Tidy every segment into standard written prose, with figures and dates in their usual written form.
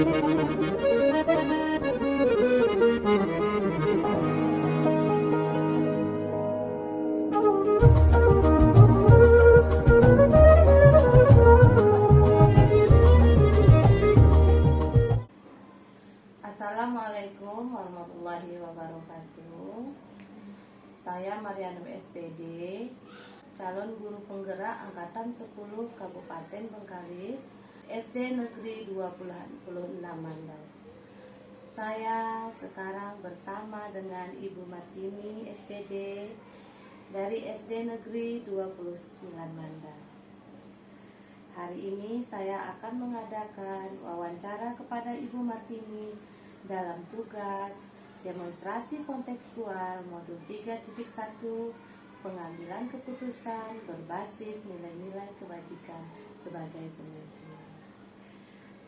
Assalamualaikum warahmatullahi wabarakatuh. Saya Marianum SPD, calon guru penggerak Angkatan 10 Kabupaten Bengkalis, SD Negeri 26 Mandau. Saya sekarang bersama dengan Ibu Martini SPD dari SD Negeri 29 Mandau. Hari ini saya akan mengadakan wawancara kepada Ibu Martini dalam tugas demonstrasi kontekstual modul 3.1 pengambilan keputusan berbasis nilai-nilai kebajikan sebagai pemimpin.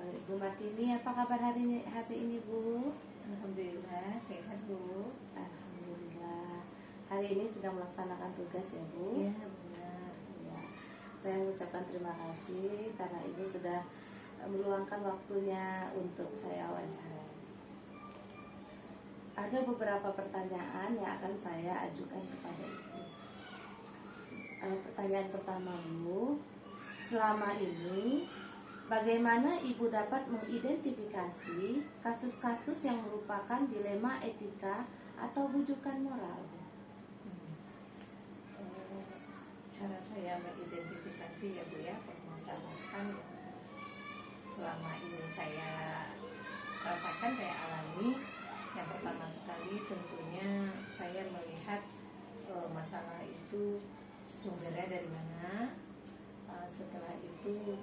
Ibu Martini, apa kabar hari ini Bu? Alhamdulillah sehat Bu. Alhamdulillah. Hari ini sedang melaksanakan tugas ya Bu? Iya benar. Ya. Saya mengucapkan terima kasih karena Ibu sudah meluangkan waktunya untuk saya wawancara. Ada beberapa pertanyaan yang akan saya ajukan kepada Ibu. Pertanyaan pertama Bu, selama ini bagaimana Ibu dapat mengidentifikasi kasus-kasus yang merupakan dilema etika atau bujukan moral? Cara saya mengidentifikasi ya Bu ya permasalahan yang selama ini saya rasakan, saya alami. Yang pertama sekali tentunya saya melihat masalah itu sumbernya dari mana. Setelah itu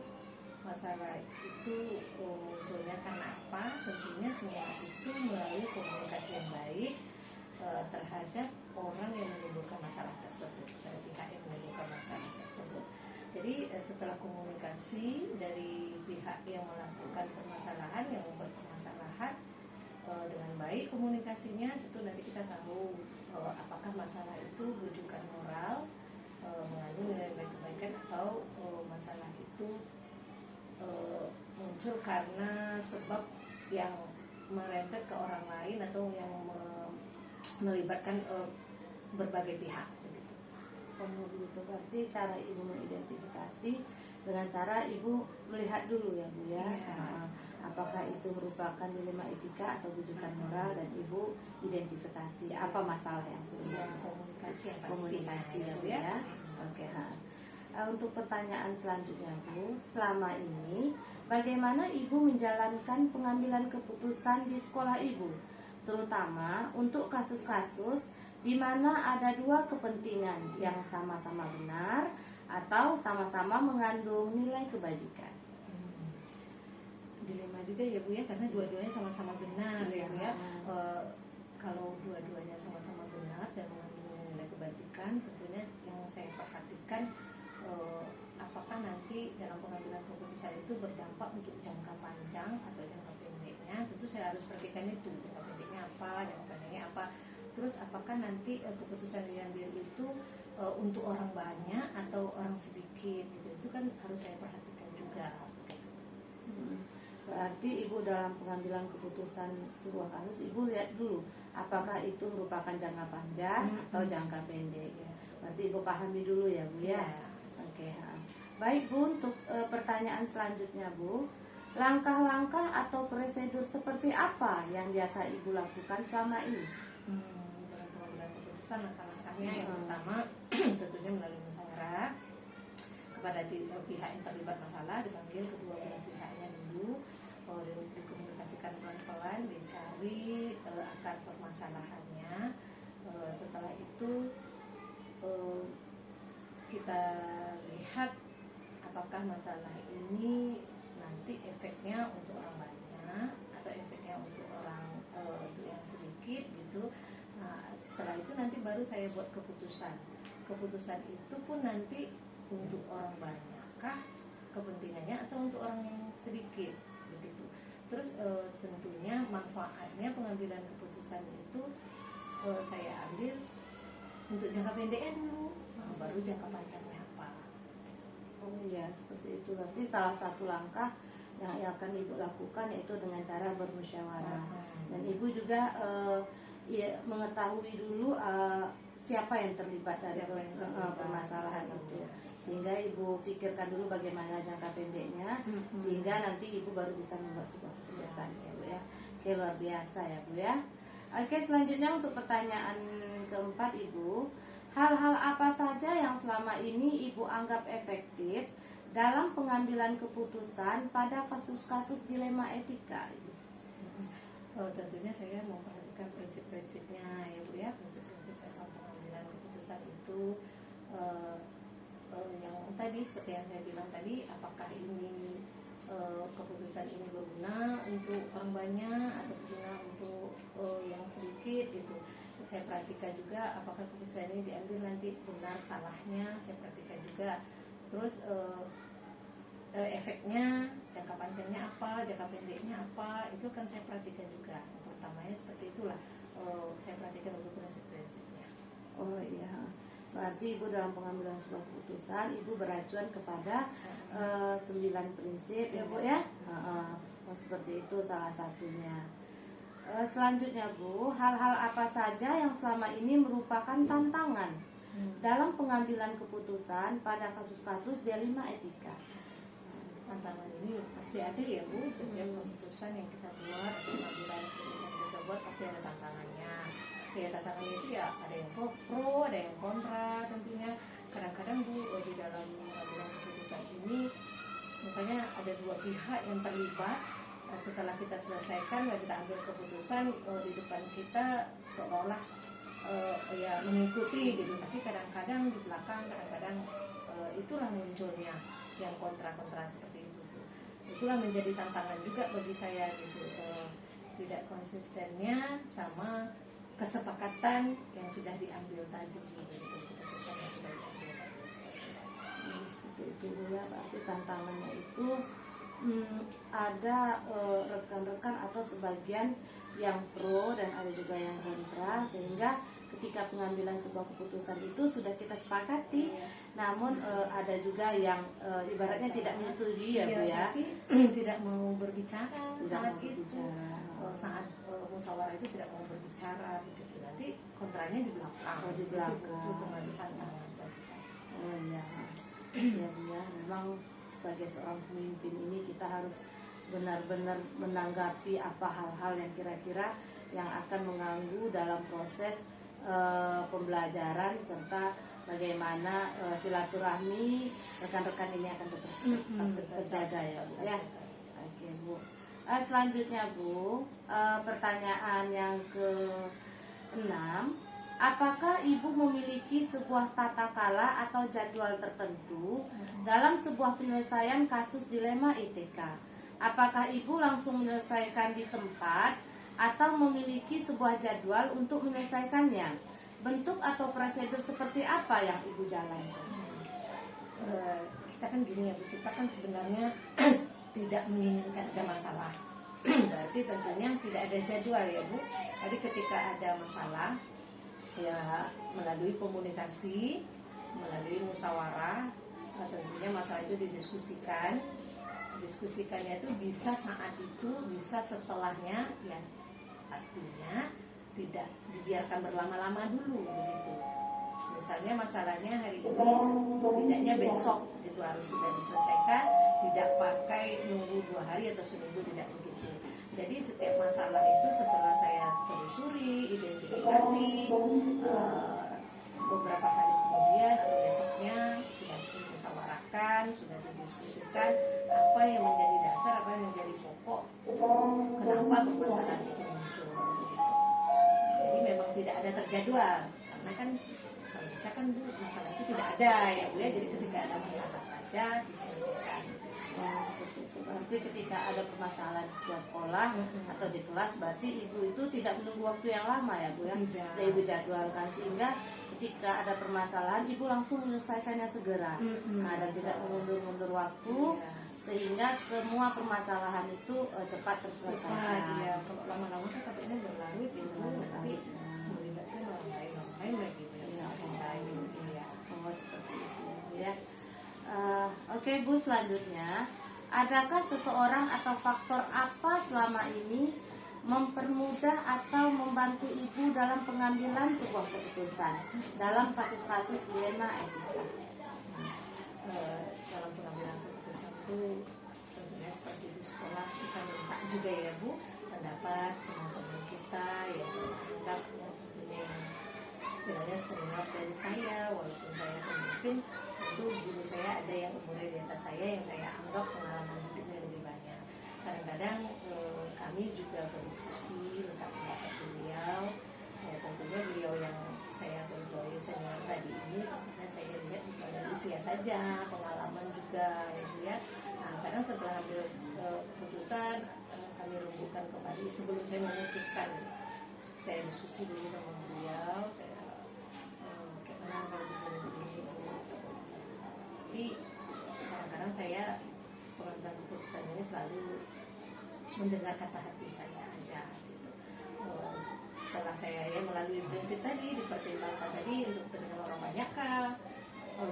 masalah itu munculnya karena apa? Tentunya semua itu melalui komunikasi yang baik terhadap orang yang menimbulkan masalah tersebut, dari pihak yang menimbulkan masalah tersebut. Jadi setelah komunikasi dari pihak yang melakukan permasalahan, yang berpermasalahan dengan baik komunikasinya, tentu nanti kita tahu apakah masalah itu rujukan moral, mengandung nilai kebaikan, atau masalah itu muncul karena sebab yang merembet ke orang lain atau yang melibatkan berbagai pihak begitu. Begitu, berarti cara Ibu mengidentifikasi dengan cara Ibu melihat dulu ya Bu ya, apakah itu merupakan dilema etika atau bujukan moral, dan Ibu identifikasi apa masalah yang sebenarnya. Komunikasi ya Bu ya. Oke. Untuk pertanyaan selanjutnya Bu, selama ini bagaimana Ibu menjalankan pengambilan keputusan di sekolah Ibu, terutama untuk kasus-kasus di mana ada dua kepentingan yang sama-sama benar atau sama-sama mengandung nilai kebajikan? Dilema juga ya Bu ya, karena dua-duanya sama-sama benar ya Bu ya. Kalau dua-duanya sama-sama benar dan mengandung nilai kebajikan, tentunya yang saya perhatikan apakah nanti dalam pengambilan keputusan itu berdampak untuk jangka panjang atau jangka pendeknya. Tentu saya harus perhatikan itu, jangka pendeknya apa, jangka pendeknya apa. Terus apakah nanti keputusan yang diambil itu untuk orang banyak atau orang sedikit gitu. Itu kan harus saya perhatikan juga. Berarti Ibu dalam pengambilan keputusan sebuah kasus, Ibu lihat dulu apakah itu merupakan jangka panjang atau jangka pendek. Berarti Ibu pahami dulu ya Bu ya. Oke. Baik Bu, untuk pertanyaan selanjutnya Bu, langkah-langkah atau prosedur seperti apa yang biasa Ibu lakukan selama ini? Dalam pengambilan keputusan, langkah-langkahnya yang pertama tentunya melalui musyawarah kepada pihak yang terlibat masalah, dipanggil kedua belah pihaknya dulu, dikomunikasikan pelan-pelan, dicari akar permasalahannya. Setelah itu kita lihat apakah masalah ini nanti efeknya untuk orang banyak atau efeknya untuk orang yang sedikit gitu. Nah, setelah itu nanti baru saya buat keputusan. Keputusan itu pun nanti untuk orang banyakkah kepentingannya atau untuk orang yang sedikit begitu. Terus tentunya manfaatnya pengambilan keputusan itu saya ambil untuk jangka pendeknya dulu, baru jangka panjangnya apa. Oh ya, seperti itu. Berarti salah satu langkah yang akan ibu lakukan yaitu dengan cara bermusyawarah. Dan ibu juga ya, mengetahui dulu siapa yang terlibat dari permasalahan itu, sehingga ibu pikirkan dulu bagaimana jangka pendeknya, sehingga nanti ibu baru bisa membuat sebuah keputusan ya Bu ya. Oke, luar biasa ya Bu ya. Oke, selanjutnya untuk pertanyaan keempat Ibu, hal-hal apa saja yang selama ini Ibu anggap efektif dalam pengambilan keputusan pada kasus-kasus dilema etika Ibu? Tentunya saya memperhatikan prinsip-prinsipnya ya Bu ya, prinsip-prinsip dalam pengambilan keputusan itu yang tadi seperti yang saya bilang tadi, apakah ini keputusan ini berguna untuk orang banyak atau berguna untuk yang sedikit gitu. Saya perhatikan juga apakah keputusan ini diambil nanti benar salahnya, saya perhatikan juga. Terus efeknya, jangka panjangnya apa, jangka pendeknya apa, itu kan saya perhatikan juga. Pertamanya seperti itulah, saya perhatikan untuk prinsip-prinsipnya. Oh iya, berarti Ibu dalam pengambilan sebuah keputusan Ibu beracuan kepada 9 prinsip ya Bu ya. Seperti itu salah satunya. Selanjutnya Bu, hal-hal apa saja yang selama ini merupakan tantangan dalam pengambilan keputusan pada kasus-kasus dilema etika? Tantangan ini pasti ada ya Bu, setiap keputusan yang kita buat, pengambilan keputusan yang kita buat pasti ada tantangannya. Ya tantangannya itu ya ada yang pro, ada yang kontra tentunya. Kadang-kadang Bu di dalam pengambilan keputusan ini, misalnya ada dua pihak yang terlibat. Setelah kita selesaikan, kita ambil keputusan di depan kita seolah-olah ya mengikuti gitu. Tapi kadang-kadang di belakang, kadang-kadang itulah munculnya yang kontra-kontra seperti itu. Itulah menjadi tantangan juga bagi saya gitu, tidak konsistennya sama kesepakatan yang sudah diambil tadi gitu, keputusan yang sudah diambil tadi seperti itu Bu ya. Berarti tantangannya itu ada rekan-rekan atau sebagian yang pro dan ada juga yang kontra, sehingga ketika pengambilan sebuah keputusan itu sudah kita sepakati, namun ada juga yang ibaratnya tidak menyetujui ya Bu ya, tapi tidak mau berbicara saat musyawarah itu tidak mau berbicara begitu, nanti kontranya di belakang. Di belakang itu termasuk tantangan bagi saya. Oh iya, ya Bu ya, memang sebagai seorang pemimpin ini kita harus benar-benar menanggapi apa hal-hal yang kira-kira yang akan mengganggu dalam proses pembelajaran serta bagaimana silaturahmi rekan-rekan ini akan tetap terjaga ya Bu ya. Oke Bu. Selanjutnya Bu, pertanyaan yang ke-6, apakah Ibu memiliki sebuah tata kala atau jadwal tertentu dalam sebuah penyelesaian kasus dilema etika? Apakah Ibu langsung menyelesaikan di tempat atau memiliki sebuah jadwal untuk menyelesaikannya? Bentuk atau prosedur seperti apa yang Ibu jalankan? Kita kan gini ya Bu, kita kan sebenarnya tidak menginginkan ada masalah. Berarti tentunya tidak ada jadwal ya Bu. Jadi ketika ada masalah, ya melalui komunikasi, melalui musyawarah, tentunya masalah itu diskusikannya itu bisa saat itu, bisa setelahnya, ya pastinya tidak dibiarkan berlama-lama dulu begitu. Misalnya masalahnya hari ini, setidaknya besok itu harus sudah diselesaikan, tidak pakai nunggu 2 hari atau seminggu, tidak begitu. Jadi setiap masalah itu setelah saya telusuri, identifikasi, beberapa hari kemudian atau besoknya sudah dimusyawarahkan, sudah didiskusikan apa yang menjadi dasar, apa yang menjadi pokok, kenapa permasalahan itu muncul. Gitu. Jadi memang tidak ada terjadwal, karena kan kalau bisa kan Bu, masalah itu tidak ada ya Bu ya. Jadi ketika ada masalah saja diselesaikan. Seperti itu. Berarti ketika ada permasalahan di sebuah sekolah atau di kelas, berarti Ibu itu tidak menunggu waktu yang lama ya Bu ya. Tidak. Ibu jadwalkan sehingga ketika ada permasalahan Ibu langsung menyelesaikannya segera. Dan tidak mengundur-undur waktu, sehingga semua permasalahan itu cepat terselesaikan. Iya, kalau lama-lama kan takutnya berlarut itu nanti melibatkan orang lain lagi. Seperti itu ya. Oke Bu, selanjutnya adakah seseorang atau faktor apa selama ini mempermudah atau membantu ibu dalam pengambilan sebuah keputusan dalam kasus-kasus dilema etika? Dalam pengambilan keputusan itu tentunya seperti di sekolah kita minta juga ya Bu, pendapat teman-teman kita yang menganggap tentunya yang istilahnya senior dari saya, walaupun saya pemimpin, itu guru saya ada yang umurnya di atas saya yang saya anggap pengalaman hidupnya lebih banyak. Kadang-kadang kami juga berdiskusi tentang pendapat beliau. Ya, tentunya beliau yang saya bergaul senior tadi ini, karena saya lihat bukan dari usia saja, pengalaman juga ya. Nah, kadang setelah ambil keputusan kami rumbuhkan kembali sebelum saya memutuskan. Saya diskusi dulu sama beliau, saya bagaimana kalau begini. Tapi kadang-kadang saya pengambilan keputusan ini selalu mendengar kata hati saya aja gitu. Setelah saya ya melalui prinsip tadi, dipertimbangkan tadi untuk kepentingan orang banyak kah,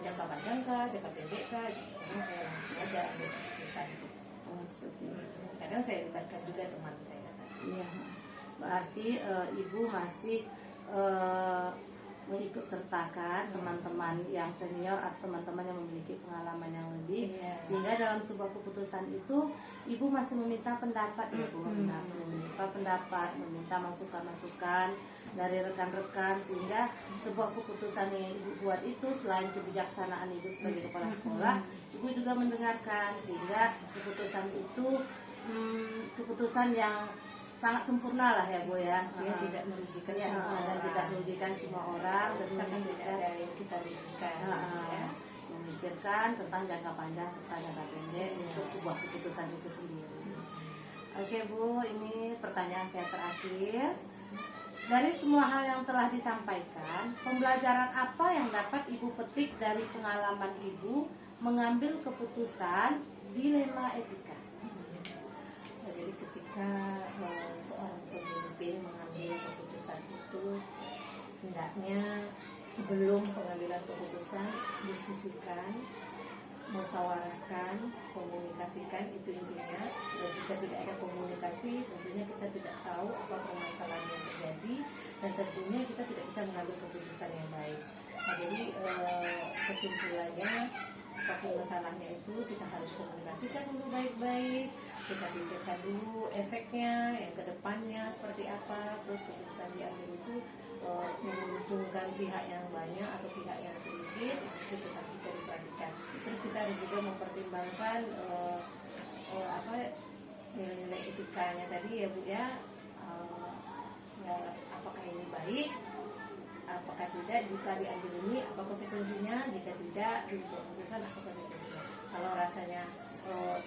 jangka panjang kah, jangka pendek kah, gitu. Karena saya langsung aja ambil keputusan gitu. Seperti itu. Kadang saya libatkan juga teman saya. Iya, berarti ibu masih mengikut sertakan teman-teman yang senior atau teman-teman yang memiliki pengalaman yang lebih, sehingga dalam sebuah keputusan itu ibu masih meminta pendapat ya Bu, meminta pendapat, meminta masukan-masukan dari rekan-rekan, sehingga sebuah keputusan yang ibu buat itu selain kebijaksanaan ibu sebagai kepala sekolah, ibu juga mendengarkan, sehingga keputusan itu keputusan yang sangat sempurna lah ya Bu ya, Tidak merugikan ya, semua dan orang. tidak merugikan semua orang, dan Sangat juga tidak ada yang kita rugikan ya. memikirkan tentang jangka panjang serta jangka pendek untuk sebuah keputusan itu sendiri. Oke Bu, ini pertanyaan saya terakhir. Dari semua hal yang telah disampaikan, pembelajaran apa yang dapat Ibu petik dari pengalaman Ibu mengambil keputusan dilema etika? Jadi ketika seorang pemimpin mengambil keputusan itu, hendaknya sebelum pengambilan keputusan diskusikan, musyawarahkan, komunikasikan, itu intinya. Dan jika tidak ada komunikasi, tentunya kita tidak tahu apa permasalahan yang terjadi, dan tentunya kita tidak bisa mengambil keputusan yang baik. Nah, jadi kesimpulannya, apapun masalahnya itu kita harus komunikasikan dulu baik-baik, kita pikirkan dulu efeknya, yang kedepannya seperti apa, terus keputusan diambil itu menguntungkan pihak yang banyak atau pihak yang sedikit, itu tetap kita diperhatikan. Terus kita harus juga mempertimbangkan nilai-nilai etikanya tadi ya Bu ya, ya apakah ini baik, apakah tidak, jika diambil ini apa konsekuensinya, jika tidak keputusan apa konsekuensinya. Kalau rasanya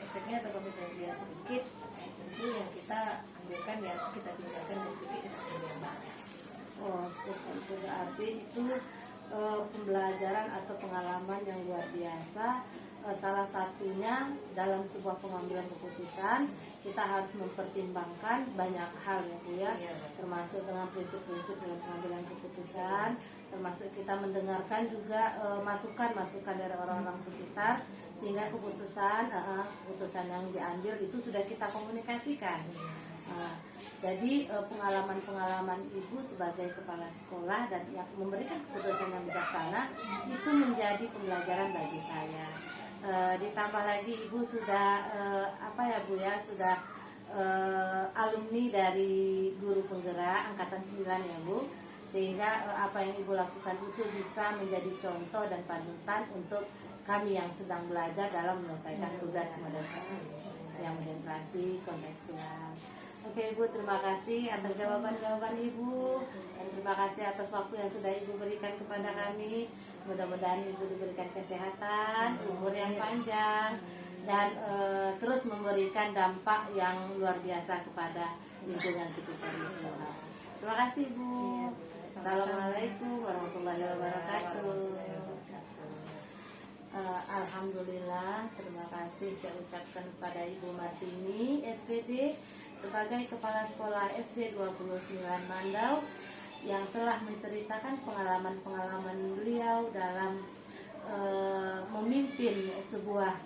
efeknya atau konsekuensinya sedikit, tentu yang kita ambilkan ya kita tinggalkan, yang sedikit kita ambil yang banyak. Oh, seperti itu, berarti itu pembelajaran atau pengalaman yang luar biasa. Salah satunya dalam sebuah pengambilan keputusan kita harus mempertimbangkan banyak hal ya Bu ya, termasuk dengan prinsip-prinsip dalam pengambilan keputusan, termasuk kita mendengarkan juga masukan-masukan dari orang-orang sekitar, sehingga keputusan yang diambil itu sudah kita komunikasikan. Jadi pengalaman-pengalaman Ibu sebagai kepala sekolah dan yang memberikan keputusan yang bijaksana itu menjadi pembelajaran bagi saya. Ditambah lagi Ibu sudah Bu ya, sudah alumni dari guru penggerak angkatan 9 ya Bu, sehingga apa yang Ibu lakukan itu bisa menjadi contoh dan panutan untuk kami yang sedang belajar dalam menyelesaikan tugas moderasi kontekstual. Oke Ibu, terima kasih atas jawaban-jawaban Ibu, dan terima kasih atas waktu yang sudah Ibu berikan kepada kami. Mudah-mudahan Ibu diberikan kesehatan, umur yang panjang, dan terus memberikan dampak yang luar biasa kepada lingkungan sekitar Ibu. Terima kasih Ibu. Assalamualaikum warahmatullahi wabarakatuh. Alhamdulillah, terima kasih saya ucapkan kepada Ibu Martini SPD sebagai Kepala Sekolah SD 29 Mandau yang telah menceritakan pengalaman-pengalaman beliau dalam memimpin sebuah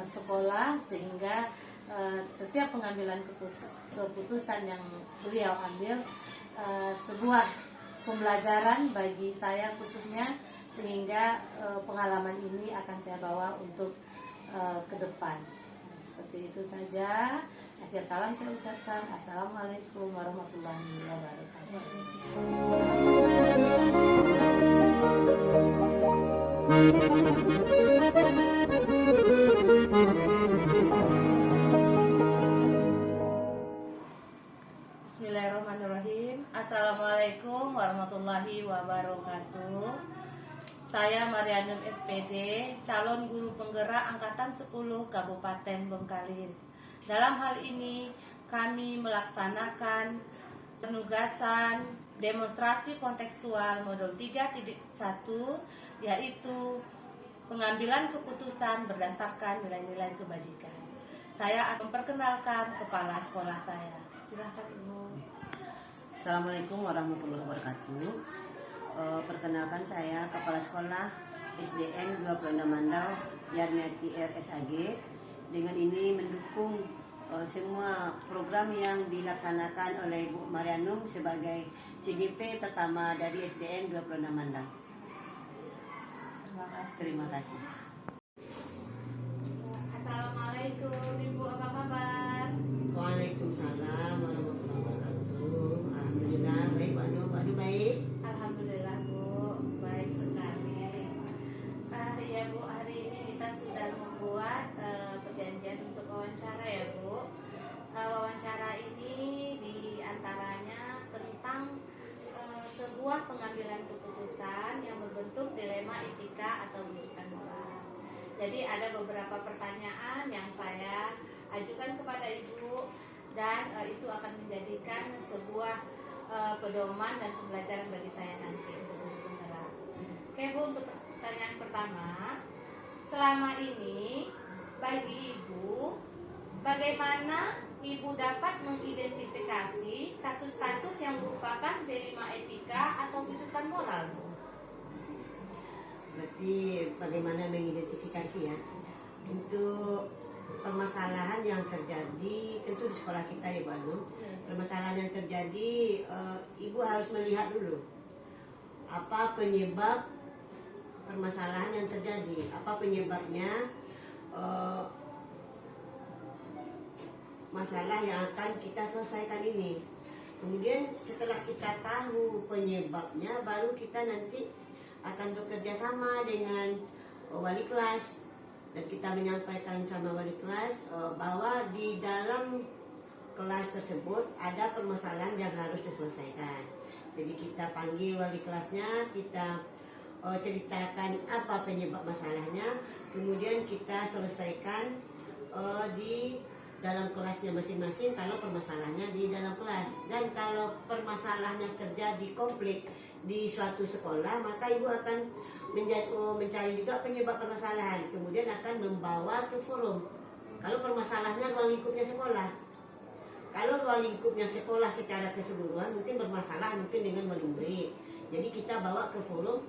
sekolah, sehingga setiap pengambilan keputusan yang beliau ambil sebuah pembelajaran bagi saya khususnya, sehingga pengalaman ini akan saya bawa untuk ke depan. Seperti itu saja. Akhir kalam saya ucapkan Assalamualaikum warahmatullahi wabarakatuh. Bismillahirrahmanirrahim. Assalamualaikum warahmatullahi wabarakatuh. Saya Marianum SPD, calon guru penggerak Angkatan 10 Kabupaten Bengkalis. Dalam hal ini, kami melaksanakan penugasan demonstrasi kontekstual modul 3.1, yaitu pengambilan keputusan berdasarkan nilai-nilai kebajikan. Saya akan memperkenalkan kepala sekolah saya. Silakan Ibu. Assalamualaikum warahmatullahi wabarakatuh. Perkenalkan, saya Kepala Sekolah SDN 26 Mandau Yarmiati RSAG. Dengan ini mendukung semua program yang dilaksanakan oleh Bu Marianum sebagai CGP pertama dari SDN 26 Mandau. Terima kasih. Assalamualaikum Ibu, apa kabar? Waalaikumsalam warahmatullahi wabarakatuh. Alhamdulillah baik Bu Anu. Bu Anu baik? Alhamdulillah Bu, baik sekali. Ya Bu, hari ini kita sudah membuat perjanjian untuk wawancara ya Bu. Wawancara ini diantaranya tentang sebuah pengambilan keputusan yang berbentuk dilema etika atau rujukan moral. Jadi ada beberapa pertanyaan yang saya ajukan kepada Ibu, dan itu akan menjadikan sebuah pedoman dan pembelajaran bagi saya nanti untuk guru penggerak. Oke Bu, untuk pertanyaan pertama, selama ini bagi Ibu, bagaimana Ibu dapat mengidentifikasi kasus-kasus yang merupakan dilema etika atau rujukan moral Bu? Berarti bagaimana mengidentifikasi ya untuk permasalahan yang terjadi tentu di sekolah kita ya Bu Anu. Permasalahan yang terjadi, Ibu harus melihat dulu apa penyebab permasalahan yang terjadi, apa penyebabnya, masalah yang akan kita selesaikan ini. Kemudian setelah kita tahu penyebabnya, baru kita nanti akan bekerja sama dengan wali kelas, dan kita menyampaikan sama wali kelas bahwa di dalam kelas tersebut ada permasalahan yang harus diselesaikan. Jadi kita panggil wali kelasnya, kita ceritakan apa penyebab masalahnya, kemudian kita selesaikan di dalam kelasnya masing-masing kalau permasalahannya di dalam kelas. Dan kalau permasalahannya terjadi konflik di suatu sekolah, maka Ibu akan mencari juga penyebab permasalahan, kemudian akan membawa ke forum. Kalau permasalahannya ruang lingkupnya sekolah, kalau ruang lingkupnya sekolah secara keseluruhan mungkin bermasalah mungkin dengan wali murid, jadi kita bawa ke forum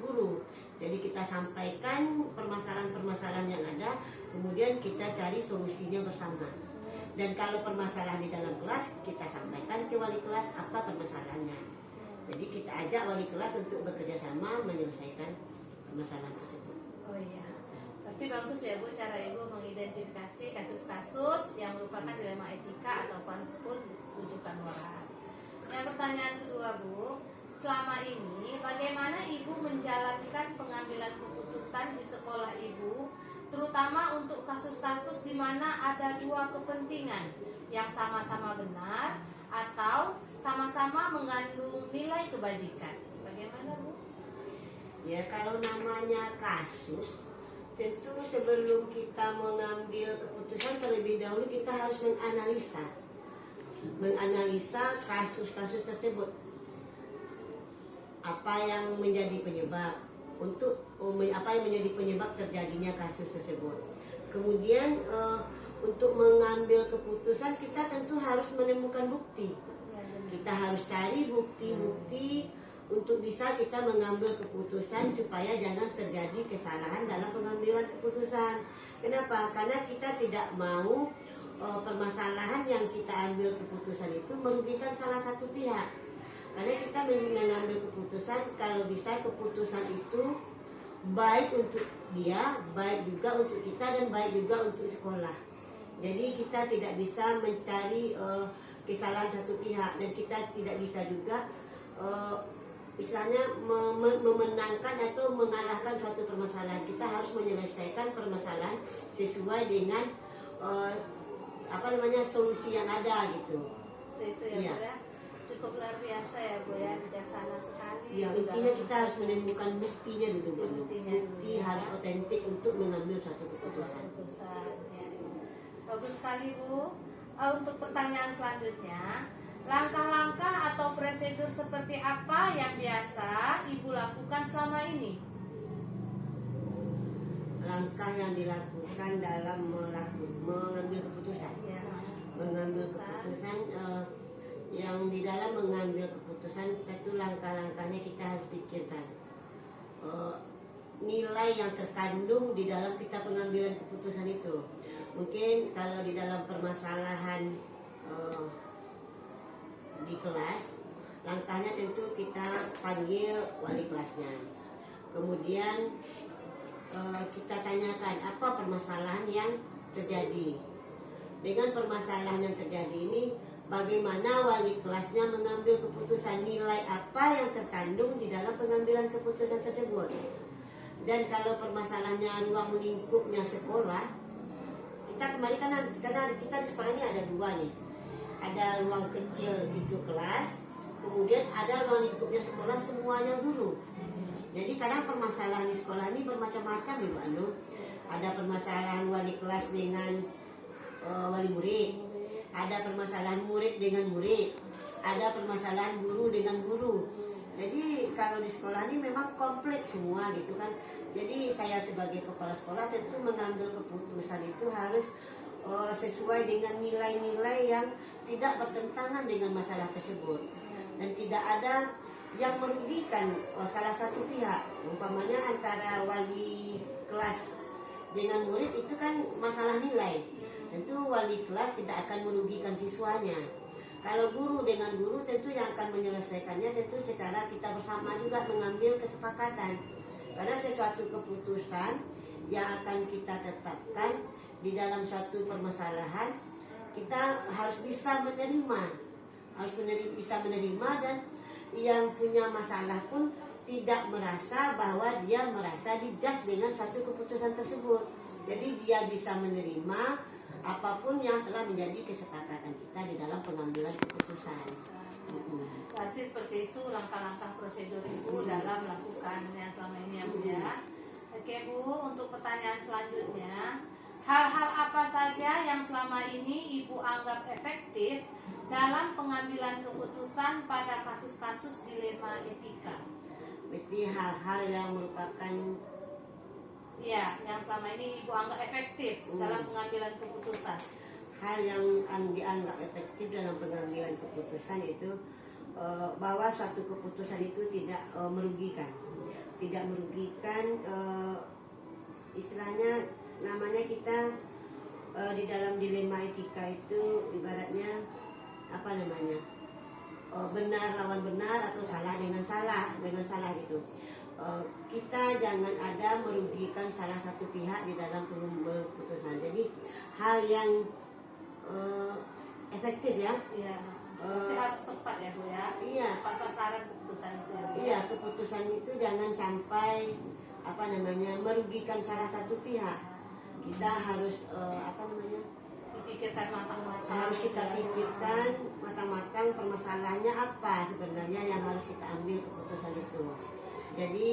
guru. Jadi kita sampaikan permasalahan-permasalahan yang ada, kemudian kita cari solusinya bersama. Dan kalau permasalahan di dalam kelas, kita sampaikan ke wali kelas apa permasalahannya. Jadi kita ajak wali kelas untuk bekerja sama menyelesaikan permasalahan tersebut. Oh iya, berarti bagus ya Bu cara Ibu mengidentifikasi kasus-kasus yang merupakan dilema etika ataupun rujukan moral. Yang pertanyaan kedua Bu, selama ini bagaimana Ibu menjalankan pengambilan keputusan di sekolah Ibu, terutama untuk kasus-kasus di mana ada dua kepentingan yang sama-sama benar atau sama-sama mengandung nilai kebajikan? Bagaimana Bu? Ya, kalau namanya kasus, tentu sebelum kita mengambil keputusan terlebih dahulu kita harus menganalisa kasus-kasus tersebut. Apa yang menjadi penyebab apa yang menjadi penyebab terjadinya kasus tersebut. Kemudian untuk mengambil keputusan kita tentu harus menemukan bukti. Kita harus cari bukti-bukti untuk bisa kita mengambil keputusan supaya jangan terjadi kesalahan dalam pengambilan keputusan. Kenapa? Karena kita tidak mau permasalahan yang kita ambil keputusan itu merugikan salah satu pihak. Karena kita mengambil keputusan, kalau bisa keputusan itu baik untuk dia, baik juga untuk kita, dan baik juga untuk sekolah. Jadi kita tidak bisa mencari kesalahan satu pihak, dan kita tidak bisa juga istilahnya memenangkan atau mengalahkan suatu permasalahan. Kita harus menyelesaikan permasalahan sesuai dengan solusi yang ada gitu. Seperti itu ya, Iya. Bu ya. Cukup luar biasa ya, Bu ya, bijaksana sekali. Ya, intinya kita harus menemukan buktinya dulu. Buktinya dulu, Bukti ya. harus otentik untuk mengambil suatu keputusan. Keputusan ya. Bagus sekali, Bu. Untuk pertanyaan selanjutnya, langkah-langkah atau prosedur seperti apa yang biasa Ibu lakukan selama ini? Langkah yang dilakukan dalam mengambil keputusan. Ya. Mengambil keputusan yang di dalam mengambil keputusan itu langkah-langkahnya kita harus pikirkan nilai yang terkandung di dalam kita pengambilan keputusan itu. Mungkin kalau di dalam permasalahan di kelas, langkahnya tentu kita panggil wali kelasnya, kemudian kita tanyakan apa permasalahan yang terjadi. Dengan permasalahan yang terjadi ini, bagaimana wali kelasnya mengambil keputusan, nilai apa yang terkandung di dalam pengambilan keputusan tersebut. Dan kalau permasalahannya ruang lingkupnya sekolah, kita kemarin karena kita di sekolah ini ada dua nih, ada ruang kecil itu kelas, kemudian ada ruang lingkupnya sekolah semuanya guru. Jadi kadang permasalahan di sekolah ini bermacam-macam Ibu Anu. Ada permasalahan wali kelas dengan wali murid, ada permasalahan murid dengan murid, ada permasalahan guru dengan guru. Jadi kalau di sekolah ini memang kompleks semua gitu kan. Jadi saya sebagai kepala sekolah tentu mengambil keputusan itu harus sesuai dengan nilai-nilai yang tidak bertentangan dengan masalah tersebut, dan tidak ada yang merugikan salah satu pihak. Umpamanya antara wali kelas dengan murid itu kan masalah nilai, tentu wali kelas tidak akan merugikan siswanya. Kalau guru dengan guru tentu yang akan menyelesaikannya tentu secara kita bersama juga mengambil kesepakatan. Karena sesuatu keputusan yang akan kita tetapkan di dalam suatu permasalahan, kita harus bisa menerima, bisa menerima, dan yang punya masalah pun tidak merasa bahwa dia merasa dijudge dengan satu keputusan tersebut. Jadi dia bisa menerima apapun yang telah menjadi kesepakatan kita di dalam pengambilan keputusan. Berarti seperti itu langkah-langkah prosedur Ibu dalam melakukannya selama ini ya Bu ya. Oke Bu, untuk pertanyaan selanjutnya, hal-hal apa saja yang selama ini Ibu anggap efektif dalam pengambilan keputusan pada kasus-kasus dilema etika? Berarti hal-hal yang merupakan Ya, yang selama ini Ibu anggap efektif dalam pengambilan keputusan. Hal yang dianggap efektif dalam pengambilan keputusan itu bahwa suatu keputusan itu tidak merugikan, istilahnya namanya kita di dalam dilema etika itu ibaratnya benar lawan benar atau salah dengan salah gitu. Kita jangan ada merugikan salah satu pihak di dalam pengambilan keputusan. Jadi hal yang efektif ya. Iya. Berarti harus tepat ya Bu ya. Iya. Tepat sasaran keputusan itu ya Bu. Iya, keputusan itu jangan sampai merugikan salah satu pihak. Kita harus Dipikirkan matang-matang. harus kita pikirkan matang-matang permasalahannya apa sebenarnya yang harus kita ambil keputusan itu. Jadi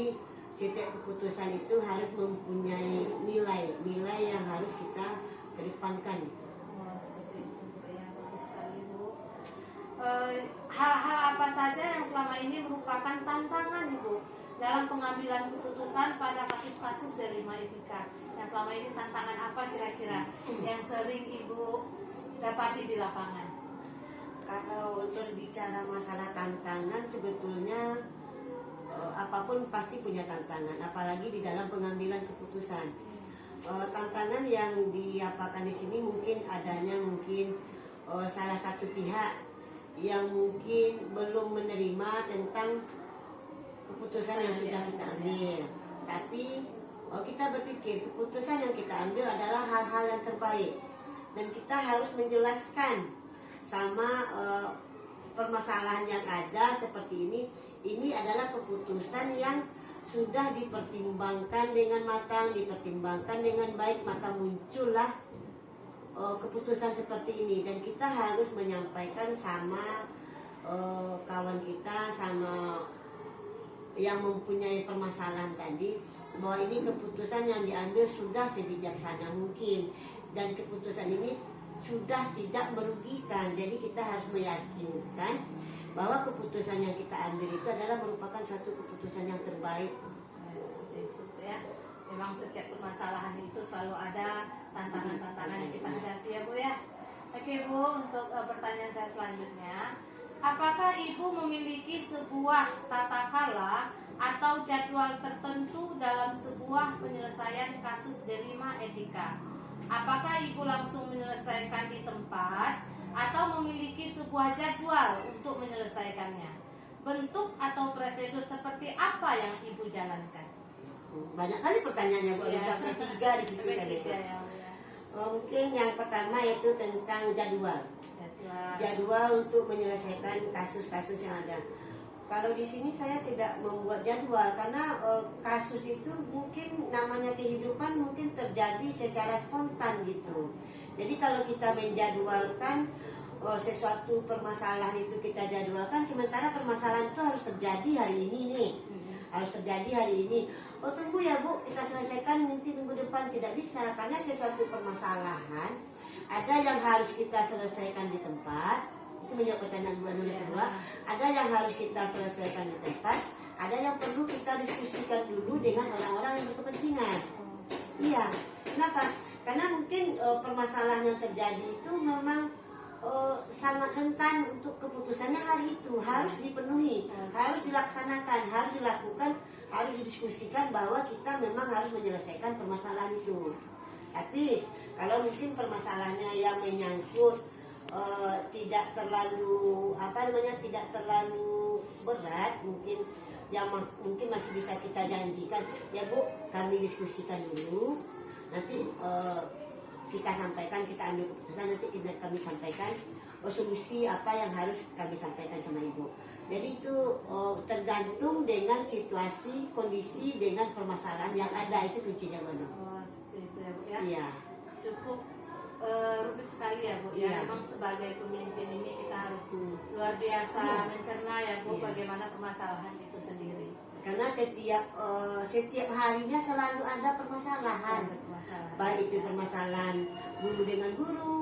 setiap keputusan itu harus mempunyai nilai yang harus kita kedepankan. Oh, seperti itu Bu ya, bagus sekali Bu. Hal-hal apa saja yang selama ini merupakan tantangan Ibu dalam pengambilan keputusan pada kasus-kasus dilema etika? Yang selama ini tantangan apa kira-kira yang sering Ibu dapati di lapangan? Kalau untuk bicara masalah tantangan sebetulnya apapun pasti punya tantangan, apalagi di dalam pengambilan keputusan. Tantangan yang diapakan di sini mungkin adanya salah satu pihak yang mungkin belum menerima tentang keputusan yang sudah kita ambil. Tapi kita berpikir keputusan yang kita ambil adalah hal-hal yang terbaik, dan kita harus menjelaskan sama permasalahan yang ada seperti ini adalah keputusan yang sudah dipertimbangkan dengan matang, dipertimbangkan dengan baik, maka muncullah keputusan seperti ini. Dan kita harus menyampaikan sama kawan kita, sama yang mempunyai permasalahan tadi, bahwa ini keputusan yang diambil sudah sebijaksana mungkin, dan keputusan ini sudah tidak merugikan. Jadi kita harus meyakinkan bahwa keputusan yang kita ambil itu adalah merupakan suatu keputusan yang terbaik. Seperti itu ya. Memang setiap permasalahan itu selalu ada tantangan-tantangan yang kita hadapi ya Bu ya. Oke Bu, untuk pertanyaan saya selanjutnya, apakah Ibu memiliki sebuah tata kala atau jadwal tertentu dalam sebuah penyelesaian kasus dilema etika? Apakah Ibu langsung menyelesaikan di tempat atau memiliki sebuah jadwal untuk menyelesaikannya? Bentuk atau prosedur seperti apa yang Ibu jalankan? Banyak kali pertanyaannya Bu, Ya. sampai 3 di situ saya lihat. Ya, ya. Mungkin yang pertama yaitu tentang jadwal. Jadwal untuk menyelesaikan kasus-kasus yang ada. Kalau di sini saya tidak membuat jadwal karena kasus itu mungkin namanya kehidupan mungkin terjadi secara spontan gitu. Jadi kalau kita menjadwalkan sesuatu permasalahan itu kita jadwalkan, sementara permasalahan itu harus terjadi hari ini nih, harus terjadi hari ini. Oh tunggu ya Bu, kita selesaikan nanti minggu depan, tidak bisa, karena sesuatu permasalahan ada yang harus kita selesaikan di tempat. Itu menjawab pertanyaan dulu yang kedua. Ada yang harus kita selesaikan di tempat, ada yang perlu kita diskusikan dulu dengan orang-orang yang berkepentingan. Iya, kenapa? Karena mungkin permasalahan yang terjadi itu memang sangat rentan untuk keputusannya hari itu harus dipenuhi, harus dilaksanakan, harus dilakukan, harus didiskusikan bahwa kita memang harus menyelesaikan permasalahan itu. Tapi kalau mungkin permasalahannya yang menyangkut tidak terlalu tidak terlalu berat, mungkin yang mungkin masih bisa kita janjikan, ya Bu, kami diskusikan dulu, nanti kita sampaikan, kita ambil keputusan, nanti kami sampaikan solusi apa yang harus kami sampaikan sama Ibu. Jadi itu tergantung dengan situasi, kondisi, dengan permasalahan yang ada, itu kuncinya mana. Oh, itu ya Bu ya. Iya. Cukup rumit sekali ya Bu. Iya. Ya, memang sebagai pemimpin ini kita harus luar biasa mencerna ya Bu, Iya. bagaimana permasalahan itu sendiri. Karena setiap harinya selalu ada permasalahan. Ada permasalahan. Baik itu permasalahan guru dengan guru,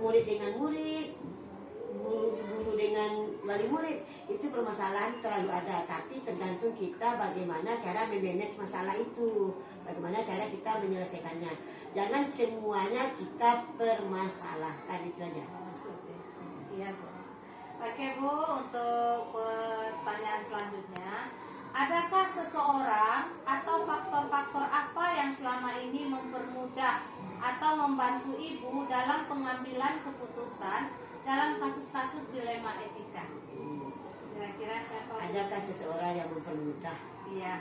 murid dengan murid, guru dengan wali murid, itu permasalahan terlalu ada. Tapi tergantung kita bagaimana cara memanage masalah itu, bagaimana cara kita menyelesaikannya. Jangan semuanya kita permasalahkan, itu aja. Maksudnya. Iya Bu. Oke Bu, untuk pertanyaan selanjutnya, adakah seseorang atau faktor-faktor apa yang selama ini mempermudah atau membantu Ibu dalam pengambilan keputusan dalam kasus-kasus dilema etika? Kira-kira siapa? Adakah seseorang yang mempermudah Iya.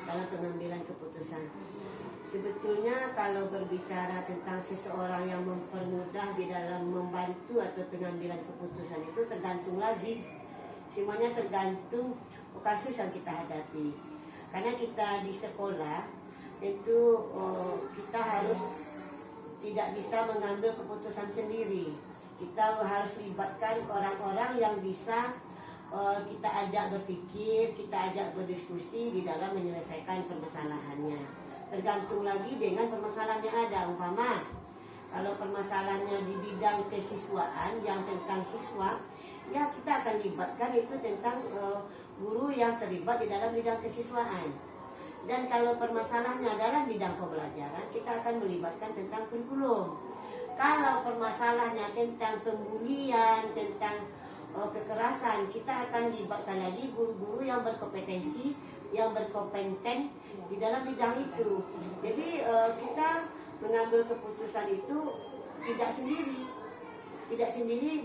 dalam pengambilan keputusan? Sebetulnya kalau berbicara tentang seseorang yang mempermudah di dalam membantu atau pengambilan keputusan, itu tergantung lagi. Semuanya tergantung kasus yang kita hadapi. Karena kita di sekolah, tentu kita harus tidak bisa mengambil keputusan sendiri. Kita harus libatkan orang-orang yang bisa kita ajak berpikir, kita ajak berdiskusi di dalam menyelesaikan permasalahannya. Tergantung lagi dengan permasalahan yang ada. Umpama kalau permasalahannya di bidang kesiswaan yang tentang siswa, ya kita akan libatkan itu tentang guru yang terlibat di dalam bidang kesiswaan. Dan kalau permasalahannya dalam bidang pembelajaran, kita akan melibatkan tentang kurikulum. Kalau permasalahannya tentang pembulian, tentang kekerasan, kita akan libatkan lagi guru-guru yang berkompetensi yang berkompeten di dalam bidang itu. Jadi kita mengambil keputusan itu tidak sendiri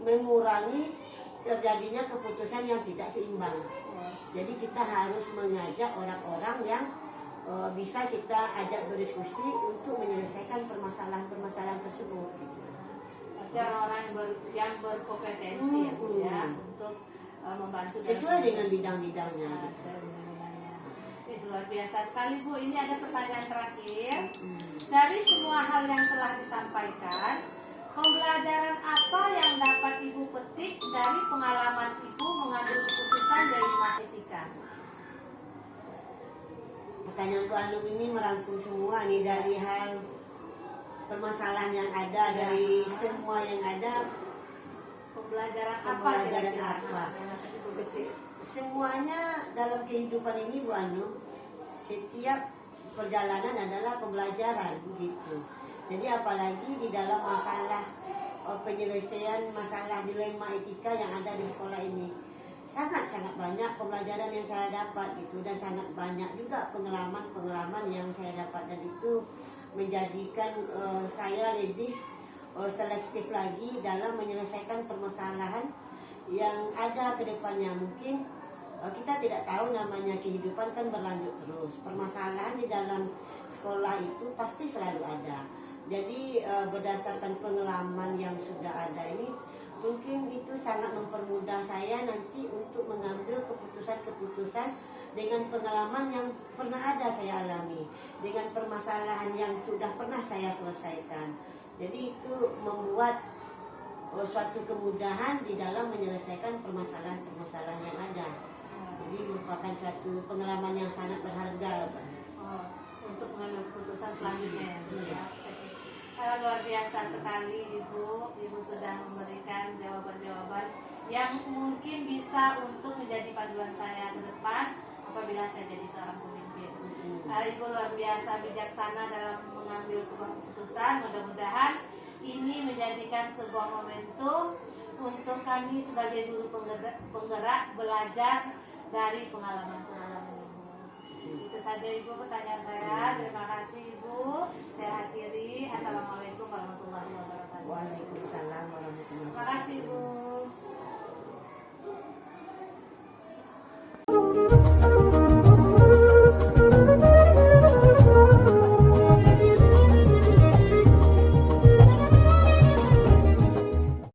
mengurangi terjadinya keputusan yang tidak seimbang. Jadi kita harus mengajak orang-orang yang bisa kita ajak berdiskusi untuk menyelesaikan permasalahan-permasalahan tersebut. Gitu. Artinya orang-orang yang berkompetensi ya Bu ya, untuk membantu sesuai dengan bidang-bidangnya. Gitu. Luar biasa sekali Bu. Ini ada pertanyaan terakhir. Dari semua hal yang telah disampaikan, pembelajaran apa yang dapat Ibu petik dari pengalaman Ibu mengambil keputusan dari etika? Pertanyaan Bu Anum ini merangkum semua nih, dari hal permasalahan yang ada, dari semua yang ada. Pembelajaran Pembelajaran apa? apa? Semuanya dalam kehidupan ini Bu Anum, setiap perjalanan adalah pembelajaran gitu. Jadi apalagi di dalam masalah penyelesaian masalah dilema etika yang ada di sekolah ini, sangat banyak pembelajaran yang saya dapat gitu, dan sangat banyak juga pengalaman yang saya dapat, dan itu menjadikan saya lebih selektif lagi dalam menyelesaikan permasalahan yang ada ke depannya. Mungkin kita tidak tahu, namanya kehidupan kan berlanjut terus. Permasalahan di dalam sekolah itu pasti selalu ada. Jadi berdasarkan pengalaman yang sudah ada ini, mungkin itu sangat mempermudah saya nanti untuk mengambil keputusan-keputusan dengan pengalaman yang pernah ada saya alami, dengan permasalahan yang sudah pernah saya selesaikan. Jadi itu membuat suatu kemudahan di dalam menyelesaikan permasalahan-permasalahan yang ada. Jadi merupakan suatu pengalaman yang sangat berharga untuk mengambil keputusan selanjutnya ya. Luar biasa sekali Ibu sudah memberikan jawaban-jawaban yang mungkin bisa untuk menjadi panduan saya ke depan apabila saya jadi seorang pemimpin. Ibu luar biasa bijaksana dalam mengambil sebuah keputusan. Mudah-mudahan ini menjadikan sebuah momentum untuk kami sebagai guru penggerak belajar dari pengalaman-pengalaman Ibu. Itu saja Ibu pertanyaan saya. Terima kasih Ibu. Saya akhiri. Assalamualaikum warahmatullahi wabarakatuh. Waalaikumsalam warahmatullahi wabarakatuh. Terima kasih Bu.